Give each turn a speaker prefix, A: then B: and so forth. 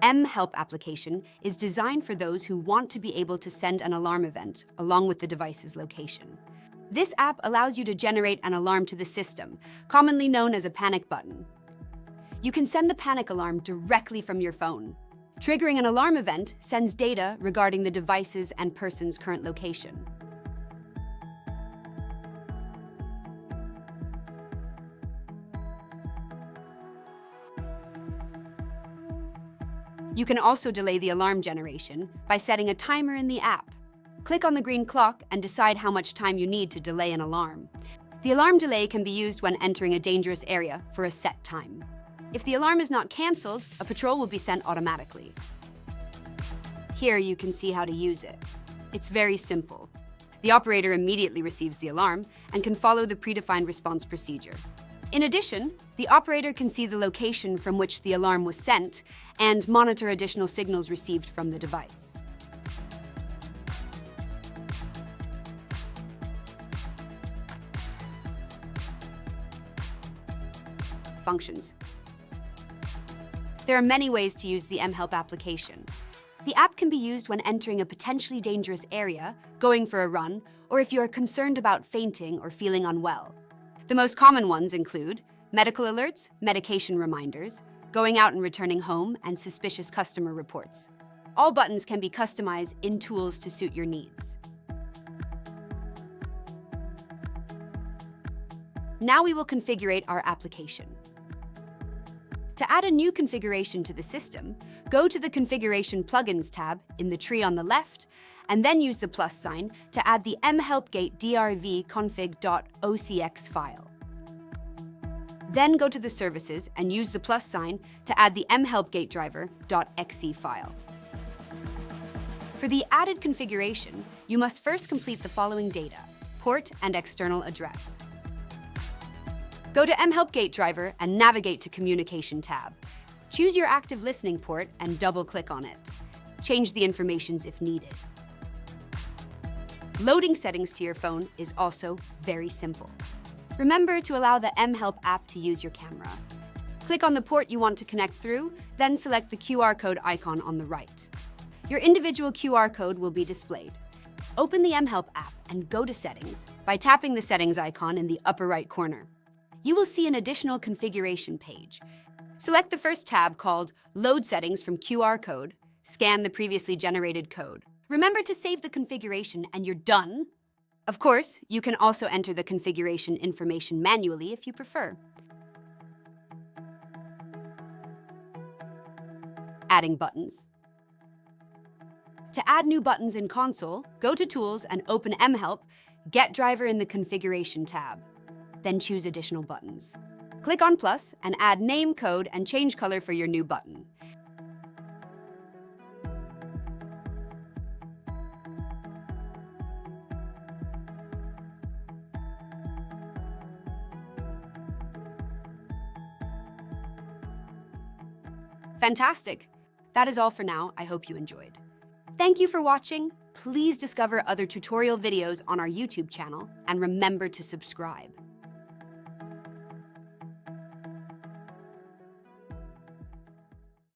A: mHelp application is designed for those who want to be able to send an alarm event along with the device's location. This app allows you to generate an alarm to the system, commonly known as a panic button. You can send the panic alarm directly from your phone. Triggering an alarm event sends data regarding the device's and person's current location. You can also delay the alarm generation by setting a timer in the app. Click on the green clock and decide how much time you need to delay an alarm. The alarm delay can be used when entering a dangerous area for a set time. If the alarm is not cancelled, a patrol will be sent automatically. Here you can see how to use it. It's very simple. The operator immediately receives the alarm and can follow the predefined response procedure. In addition, the operator can see the location from which the alarm was sent and monitor additional signals received from the device. Functions. There are many ways to use the mHelp application. The app can be used when entering a potentially dangerous area, going for a run, or if you are concerned about fainting or feeling unwell. The most common ones include medical alerts, medication reminders, going out and returning home, and suspicious customer reports. All buttons can be customized in tools to suit your needs. Now we will configure our application. To add a new configuration to the system, go to the Configuration Plugins tab in the tree on the left, and then use the plus sign to add the mHelpGate drv config.ocx file. Then go to the Services and use the plus sign to add the mHelpGate driver.exe file. For the added configuration, you must first complete the following data: port and external address. Go to mHelpGate driver and navigate to Communication tab. Choose your active listening port and double-click on it. Change the information if needed. Loading settings to your phone is also very simple. Remember to allow the mHelp app to use your camera. Click on the port you want to connect through, then select the QR code icon on the right. Your individual QR code will be displayed. Open the mHelp app and go to Settings by tapping the Settings icon in the upper right corner. You will see an additional configuration page. Select the first tab called Load Settings from QR code. Scan the previously generated code. Remember to save the configuration and you're done. Of course, you can also enter the configuration information manually if you prefer. Adding buttons. To add new buttons in console, go to Tools and open mHelp, Get Driver in the Configuration tab. Then choose additional buttons. Click on plus and add name, code, and change color for your new button. Fantastic! That is all for now. I hope you enjoyed. Thank you for watching. Please discover other tutorial videos on our YouTube channel and remember to subscribe.